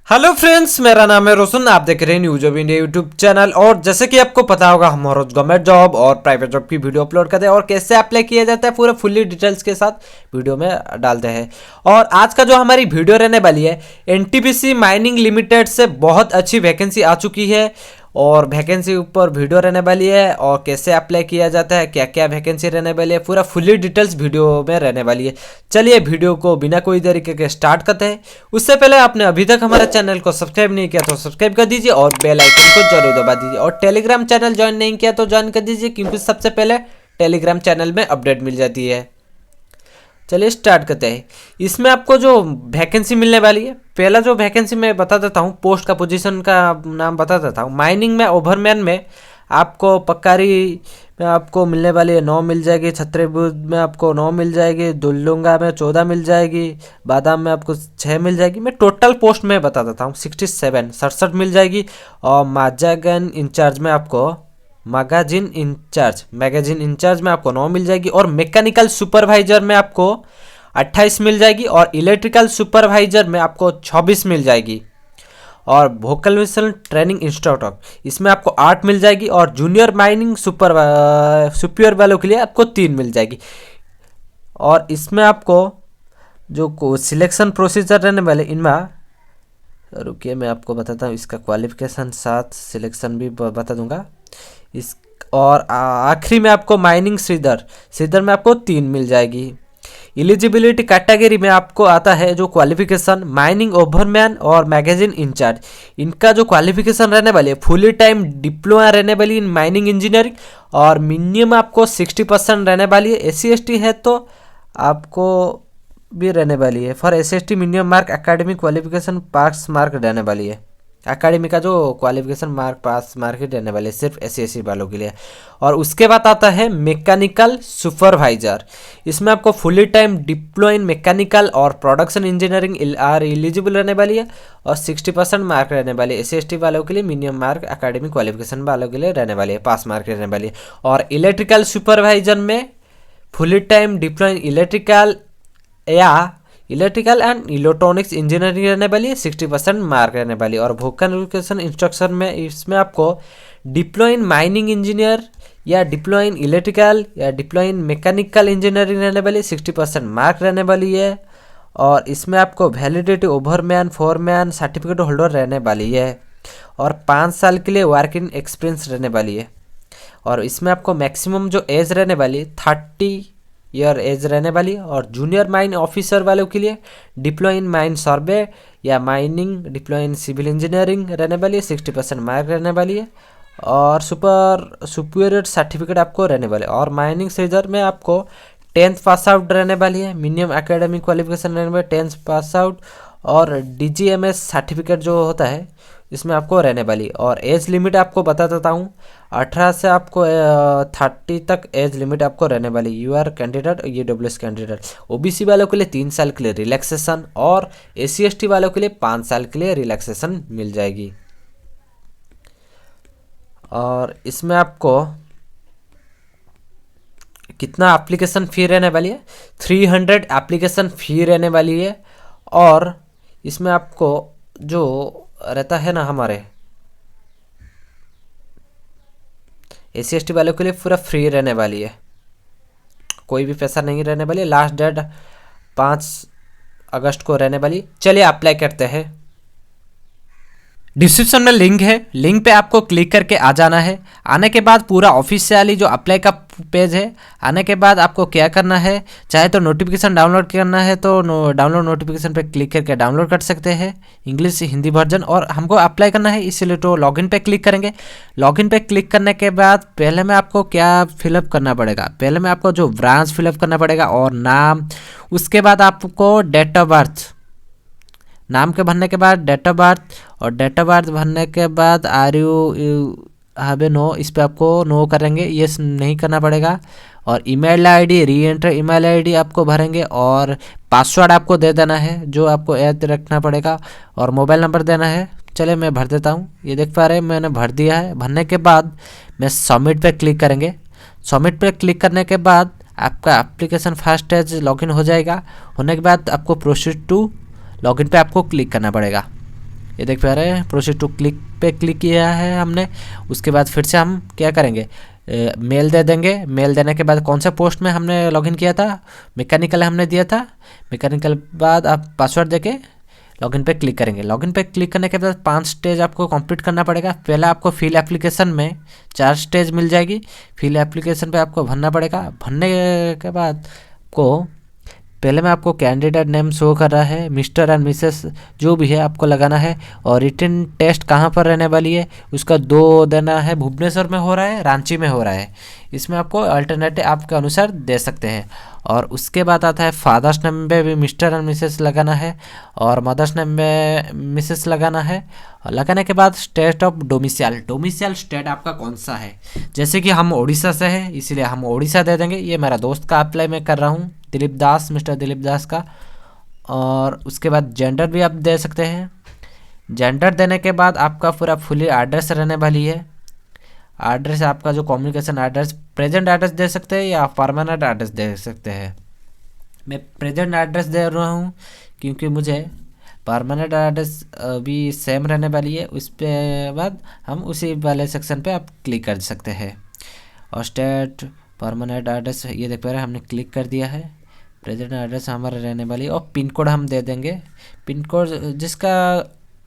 Hello friends, मेरा नाम है रोशन। आप देख रहे हैं news of India YouTube channel. और जैसे कि आपको पता होगा, हम रोज गवर्नमेंट जॉब और प्राइवेट जॉब की वीडियो अपलोड करते हैं और कैसे अप्लाई किया जाता है पूरा फुल्ली डिटेल्स के साथ वीडियो में डालते हैं। और आज का जो हमारी वीडियो रहने वाली है, एनटीपीसी माइनिंग लिमिटेड से बहुत अच्छी वैकेंसी आ चुकी है और वैकेंसी ऊपर वीडियो रहने वाली है और कैसे अप्लाई किया जाता है, क्या क्या वैकेंसी रहने वाली है, पूरा फुल्ली डिटेल्स वीडियो में रहने वाली है। चलिए वीडियो को बिना कोई देरी के स्टार्ट करते हैं। उससे पहले आपने अभी तक हमारे चैनल को सब्सक्राइब नहीं किया तो सब्सक्राइब कर दीजिए और बेल आइकन को जरूर दबा दीजिए। और टेलीग्राम चैनल ज्वाइन नहीं किया तो ज्वाइन कर दीजिए, क्योंकि सबसे पहले टेलीग्राम चैनल में अपडेट मिल जाती है। चलिए स्टार्ट करते हैं। इसमें आपको जो वैकेंसी मिलने वाली है, पहला जो वैकेंसी मैं बता देता हूँ, पोस्ट का पोजीशन का नाम बता देता हूँ। माइनिंग में ओवरमैन में आपको पक्कारी में आपको मिलने वाली है 9 मिल जाएगी, छत्रीपुर में आपको 9 मिल जाएगी, दुल्लुंगा में 14 मिल जाएगी, बादाम में आपको 6 मिल जाएगी। मैं टोटल पोस्ट में बता देता हूँ 67 मिल जाएगी। और मैगजीन इंचार्ज में आपको मैगजीन इंचार्ज में आपको 9 मिल जाएगी। और मैकेनिकल सुपरवाइजर में आपको 28 मिल जाएगी। और इलेक्ट्रिकल सुपरवाइजर में आपको 26 मिल जाएगी। और वोकेशनल ट्रेनिंग इंस्ट्रक्टर इसमें आपको 8 मिल जाएगी। और जूनियर माइनिंग सुपियर वालों के लिए आपको 3 मिल जाएगी। और इसमें आपको जो सिलेक्शन प्रोसीजर रहने वाले, इनमें रुकिए मैं आपको बताता हूँ, इसका क्वालिफिकेशन साथ सिलेक्शन भी बता दूंगा इस। और आखिरी में आपको माइनिंग श्रीधर में आपको 3 मिल जाएगी। एलिजिबिलिटी कैटेगरी में आपको आता है जो क्वालिफिकेशन माइनिंग ओवरमैन और मैगजीन इंचार्ज। इनका जो क्वालिफिकेशन रहने वाली है, फुली टाइम डिप्लोमा रहने वाली इन माइनिंग इंजीनियरिंग। और मिनिमम आपको 60% रहने वाली है। SC/ST है तो आपको भी रहने वाली है। For SC/ST minimum mark academic qualification pass mark रहने वाली है। एकेडमी का जो क्वालिफिकेशन मार्क पास मार्क ही रहने वाले सिर्फ SC/ST वालों के लिए। और उसके बाद आता है मैकेनिकल सुपरवाइजर। इसमें आपको फुली टाइम डिप्लो इन मैकेनिकल और प्रोडक्शन इंजीनियरिंग आर एलिजिबल रहने वाली है। और 60% मार्क रहने वाली है। SC/ST वालों के लिए मिनिमम मार्क एकेडमिक क्वालिफिकेशन वालों के लिए रहने वाली है, पास मार्क रहने वाली है। और इलेक्ट्रिकल सुपरवाइजर में fully time Diplo in electrical and electronics engineering रहने वाली है, 60% मार्क रहने वाली है। और वोकेशनल इंस्ट्रक्शन में इसमें आपको डिप्लो इन माइनिंग इंजीनियर या डिप्लो इन इलेक्ट्रिकल या डिप्लो इन मैकेनिकल इंजीनियरिंग रहने वाली है, 60% मार्क रहने वाली है। और इसमें आपको वैलिडिटी ओवरमैन फोरमैन सर्टिफिकेट होल्डर रहने वाली है। और 5 साल के लिए वर्किंग एक्सपीरियंस रहने वाली है। और इसमें आपको मैक्सिमम जो एज रहने वाली 30 ईयर एज रहने वाली है। और जूनियर माइन ऑफिसर वालों के लिए डिप्लो इन माइन सर्वे या mining diploma in civil engineering रहने वाली है, 60% मार्क रहने वाली है। और सुपीरियर सर्टिफिकेट आपको रहने वाले। और माइनिंग सीजर में आपको 10th पास आउट रहने वाली है, मिनिमम एकेडमिक क्वालिफिकेशन रहने वाली 10th पास आउट। और DGMS सर्टिफिकेट जो होता है इसमें आपको रहने वाली। और एज लिमिट आपको बता देता हूँ, 18 से आपको 30 तक एज लिमिट आपको रहने वाली। UR candidate, EWS candidate. OBC वालों के लिए 3 साल के लिए रिलैक्सेशन। और SC/ST वालों के लिए 5 साल के लिए रिलैक्सेशन मिल जाएगी। और इसमें आपको कितना एप्लीकेशन फ़ी रहने वाली है, 300 एप्लीकेशन फ़ी रहने वाली है। और इसमें आपको जो रहता है ना, हमारे SC/ST वालों के लिए पूरा फ्री रहने वाली है, कोई भी पैसा नहीं रहने वाली। लास्ट डेट 5 अगस्त को रहने वाली। चलिए अप्लाई करते हैं। डिस्क्रिप्शन में लिंक है, लिंक पे आपको क्लिक करके आ जाना है। आने के बाद पूरा ऑफिशियली जो अप्लाई का पेज है, आने के बाद आपको क्या करना है, चाहे तो नोटिफिकेशन डाउनलोड करना है तो डाउनलोड नोटिफिकेशन पे क्लिक करके डाउनलोड कर सकते हैं, इंग्लिश हिंदी वर्जन। और हमको अप्लाई करना है इसलिए तो लॉगिन पे क्लिक करेंगे। लॉगिन पे क्लिक करने के बाद पहले में आपको क्या फिलअप करना पड़ेगा, पहले में आपको जो ब्रांच फिलअप करना पड़ेगा और नाम। उसके बाद आपको डेट ऑफ बर्थ, नाम के भरने के बाद डेट ऑफ बर्थ। और डेट ऑफ बर्थ भरने के बाद are you have a no, इस पर आपको नो करेंगे, यस नहीं करना पड़ेगा। और ईमेल आईडी, री एंटर ईमेल आईडी आपको भरेंगे। और पासवर्ड आपको दे देना है जो आपको याद रखना पड़ेगा। और मोबाइल नंबर देना है। चलिए मैं भर देता हूँ, ये देख पा रहे हैं मैंने भर दिया है। भरने के बाद मैं सबमिट पे क्लिक करेंगे। सबमिट पे क्लिक करने के बाद आपका एप्लीकेशन फर्स्ट स्टेज लॉगिन हो जाएगा। होने के बाद आपको प्रोसीड टू लॉगिन पे आपको क्लिक करना पड़ेगा। ये देख पा रहे हैं, प्रोसीड टू क्लिक पे क्लिक किया है हमने। उसके बाद फिर से हम क्या करेंगे, मेल दे देंगे। मेल देने के बाद कौन सा पोस्ट में हमने लॉगिन किया था, मैकेनिकल हमने दिया था। मैकेनिकल बाद आप पासवर्ड देके लॉगिन पे क्लिक करेंगे। लॉगिन पे क्लिक करने के बाद 5 स्टेज आपको कंप्लीट करना पड़ेगा। पहला आपको फिल एप्लीकेशन में 4 स्टेज मिल जाएगी। फिल एप्लीकेशन पे आपको भरना पड़ेगा। भरने के बाद को पहले में आपको कैंडिडेट नेम शो कर रहा है, मिस्टर एंड मिसेस जो भी है आपको लगाना है। और रिटन टेस्ट कहाँ पर रहने वाली है उसका 2 देना है, भुवनेश्वर में हो रहा है, रांची में हो रहा है। इसमें आपको अल्टरनेटिव आपके अनुसार दे सकते हैं। और उसके बाद आता है फादर्स नेम में भी मिस्टर एंड मिसेस लगाना है और मदर्स नेम में मिसेस लगाना है। और लगाने के बाद state of domicile, domicile state आपका कौन सा है। जैसे कि हम उड़ीसा से है इसलिए हम उड़ीसा दे देंगे। ये मेरा दोस्त का अप्लाई मैं कर रहा हूँ, दिलीप दास, मिस्टर दिलीप दास का। और उसके बाद जेंडर भी आप दे सकते हैं। जेंडर देने के बाद आपका पूरा फुली एड्रेस रहने वाली है। एड्रेस आपका जो कम्युनिकेशन एड्रेस, प्रेजेंट एड्रेस दे सकते हैं या परमानेंट एड्रेस दे सकते हैं। मैं प्रेजेंट एड्रेस दे रहा हूँ क्योंकि मुझे परमानेंट एड्रेस भी सेम रहने वाली है। उस पे बाद हम उसी वाले सेक्शन पे आप क्लिक कर सकते हैं। और स्टेट परमानेंट एड्रेस ये देख पा रहे हैं, हमने क्लिक कर दिया है। प्रेजेंट एड्रेस हमारा रहने वाली है। और पिन कोड हम दे देंगे। पिन कोड जिसका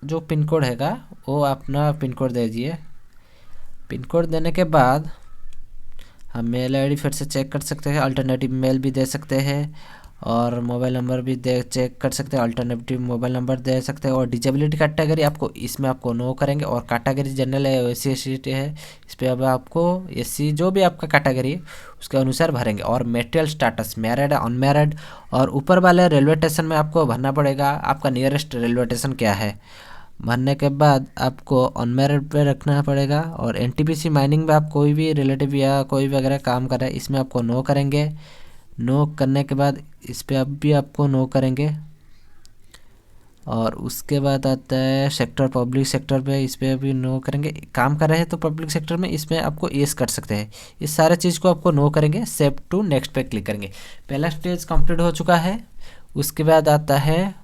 जो पिन कोड हैगा वो अपना पिन कोड दे दीजिए। पिन कोड देने के बाद हम मेल आईडी फिर से चेक कर सकते हैं, अल्टरनेटिव मेल भी दे सकते हैं और मोबाइल नंबर भी दे चेक कर सकते हैं, अल्टरनेटिव मोबाइल नंबर दे सकते हैं। और डिजेबिलिटी कैटेगरी आपको इसमें आपको नो करेंगे। और कैटेगरी जनरल है, एस सी है, इस पर अब आपको एस सी जो भी आपका कैटेगरी है उसके अनुसार भरेंगे। और मेटेरियल स्टेटस मैरिड अनमैरिड। और ऊपर वाले रेलवे स्टेशन में आपको भरना पड़ेगा आपका नियरेस्ट रेलवे स्टेशन क्या है। भरने के बाद आपको अनमैरिड पे रखना पड़ेगा। और एनटीपीसी माइनिंग में आप कोई भी रिलेटिव या कोई वगैरह काम कर रहा है इसमें आपको नो करेंगे। नो करने के बाद इस पे अब भी आपको नो करेंगे। और उसके बाद आता है सेक्टर, पब्लिक सेक्टर पे इस पे भी नो करेंगे। काम कर रहे हैं तो पब्लिक सेक्टर में इसमें आपको येस कर सकते हैं। इस सारे चीज़ को आपको नो करेंगे। सेव टू नेक्स्ट पे क्लिक करेंगे। पहला स्टेज कंप्लीट हो चुका है। उसके बाद आता है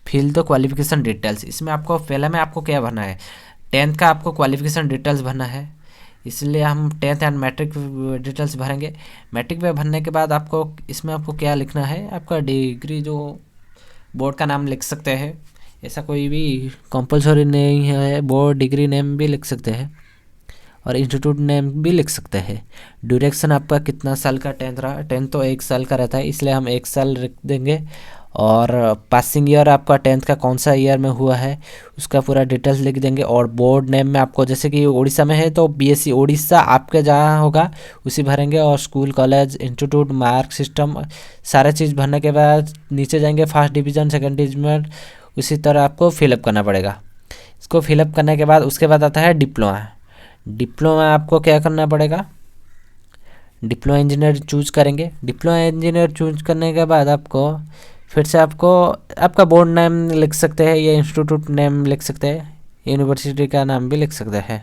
फिल द क्वालिफिकेशन डिटेल्स। इसमें आपको पहले में आपको क्या भरना है, 10th का आपको क्वालिफिकेशन डिटेल्स भरना है। इसलिए हम 10th एंड मैट्रिक डिटेल्स भरेंगे। मैट्रिक पे भरने के बाद आपको इसमें आपको क्या लिखना है, आपका डिग्री जो बोर्ड का नाम लिख सकते हैं, ऐसा कोई भी कंपलसरी नहीं है। बोर्ड डिग्री नेम भी लिख सकते हैं और इंस्टीट्यूट नेम भी लिख सकते हैं। ड्यूरेक्शन आपका कितना साल का 10th रहा, 10th तो 1 साल का रहता है इसलिए हम 1 साल लिख देंगे। और पासिंग ईयर आपका 10th का कौन सा ईयर में हुआ है उसका पूरा डिटेल्स लिख देंगे। और बोर्ड नेम में आपको जैसे कि उड़ीसा में है तो बीएससी उड़ीसा आपके जहाँ होगा उसी भरेंगे। और school college institute mark system सारे चीज़ भरने के बाद नीचे जाएंगे, फर्स्ट डिवीज़न सेकंड डिवीज़न उसी तरह आपको फिलअप करना पड़ेगा। इसको फिलअप करने के बाद उसके बाद आता है डिप्लोमा। डिप्लोमा आपको क्या करना पड़ेगा, डिप्लोमा इंजीनियर चूज करेंगे। डिप्लोमा इंजीनियर चूज करने के बाद आपको फिर से आपको आपका बोर्ड नेम लिख सकते हैं या इंस्टीट्यूट नेम लिख सकते हैं, यूनिवर्सिटी का नाम भी लिख सकते हैं।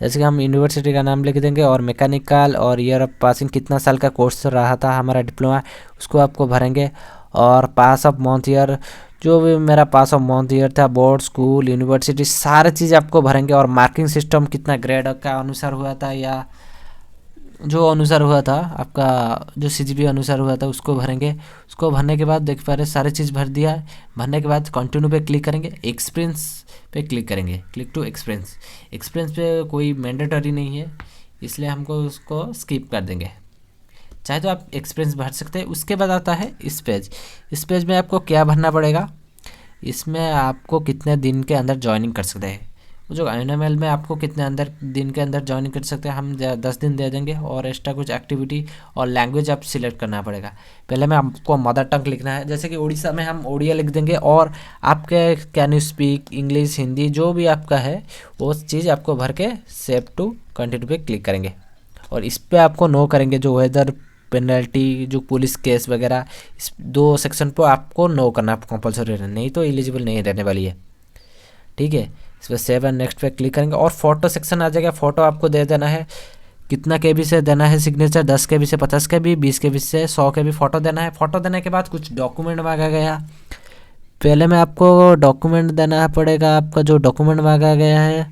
जैसे कि हम यूनिवर्सिटी का नाम लिख देंगे। और मैकेनिकल और ईयर ऑफ पासिंग कितना साल का कोर्स रहा था हमारा डिप्लोमा उसको आपको भरेंगे। और पास ऑफ मंथ ईयर जो भी मेरा पास ऑफ मंथ ईयर था, बोर्ड स्कूल यूनिवर्सिटी सारी चीज़ आपको भरेंगे। और मार्किंग सिस्टम कितना ग्रेड का अनुसार हुआ था या जो अनुसार हुआ था आपका जो सीजीपी अनुसार हुआ था उसको भरेंगे। उसको भरने के बाद देख पा रहे सारी चीज़ भर दिया है। भरने के बाद कंटिन्यू पे क्लिक करेंगे, एक्सपीरियंस पे क्लिक करेंगे, क्लिक टू एक्सपीरियंस। एक्सपीरियंस पे कोई मैंडेटरी नहीं है इसलिए हमको उसको स्किप कर देंगे, चाहे तो आप एक्सपीरियंस भर सकते हैं। उसके बाद आता है इस पेज। इस पेज में आपको क्या भरना पड़ेगा, इसमें आपको कितने दिन के अंदर ज्वाइनिंग कर सकते हैं। जो INML में आपको कितने दिन के अंदर ज्वाइन कर सकते हैं, हम 10 दिन दे देंगे। और एक्स्ट्रा कुछ एक्टिविटी और लैंग्वेज आप सिलेक्ट करना पड़ेगा। पहले में आपको मदर टंग लिखना है, जैसे कि उड़ीसा में हम ओडिया लिख देंगे। और आपके can you speak English Hindi जो भी आपका है वो चीज़ आपको भर के सेव टू कंटिन्यू पे क्लिक करेंगे। और इस पर आपको नो करेंगे जो वेदर पेनल्टी जो पुलिस केस वगैरह, इस 2 सेक्शन पर आपको नो करना कंपलसरी रहना, नहीं तो एलिजिबल नहीं रहने वाली है। ठीक है, इस पर सेव एंड नेक्स्ट पे क्लिक करेंगे। और फोटो सेक्शन आ जाएगा। फ़ोटो आपको दे देना है, कितना KB से देना है सिग्नेचर, 10 KB से 50 KB, 20 KB से 100 KB फ़ोटो देना है। फ़ोटो देने के बाद कुछ डॉक्यूमेंट मांगा गया, पहले में आपको डॉक्यूमेंट देना पड़ेगा, आपका जो डॉक्यूमेंट मांगा गया है।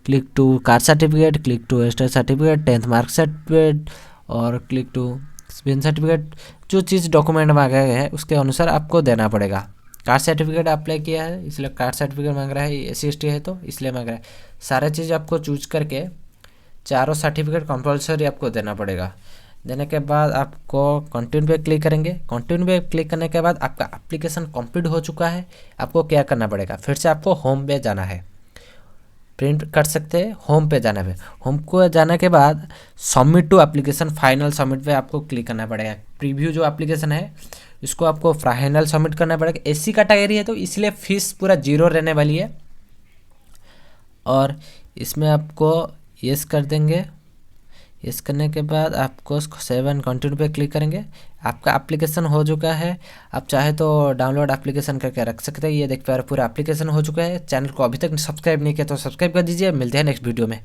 Click to caste certificate, click to estate certificate, 10th mark certificate और क्लिक टू स्पेन सर्टिफिकेट। जो चीज़ डॉक्यूमेंट मांगा गया है उसके अनुसार आपको देना पड़ेगा। कास्ट सर्टिफिकेट अप्लाई किया है इसलिए कास्ट सर्टिफिकेट मांग रहा है, SC/ST है तो इसलिए मांग रहा है। सारे चीज़ आपको चूज करके चारों सर्टिफिकेट कंपलसरी आपको देना पड़ेगा। देने के बाद आपको कंटिन्यू पे क्लिक करेंगे। कंटिन्यू पे क्लिक करने के बाद आपका एप्लीकेशन कंप्लीट हो चुका है। आपको क्या करना पड़ेगा, फिर से आपको होम पे जाना है। प्रिंट कर सकते हैं, होम पे जाना है। होम को जाने के बाद submit to application, final submit पे आपको क्लिक करना पड़ेगा। प्रीव्यू जो एप्लीकेशन है इसको आपको फाइनल सबमिट करना पड़ेगा। SC कैटेगरी है तो इसलिए फीस पूरा 0 रहने वाली है और इसमें आपको यस कर देंगे। यस करने के बाद आपको 7 कंटिन्यू पे क्लिक करेंगे। आपका एप्लीकेशन हो चुका है। आप चाहे तो डाउनलोड एप्लीकेशन करके रख सकते हैं। ये देख पा रहे पूरा एप्लीकेशन हो चुका है। चैनल को अभी तक सब्सक्राइब नहीं किया तो सब्सक्राइब कर दीजिए। मिलते हैं नेक्स्ट वीडियो में।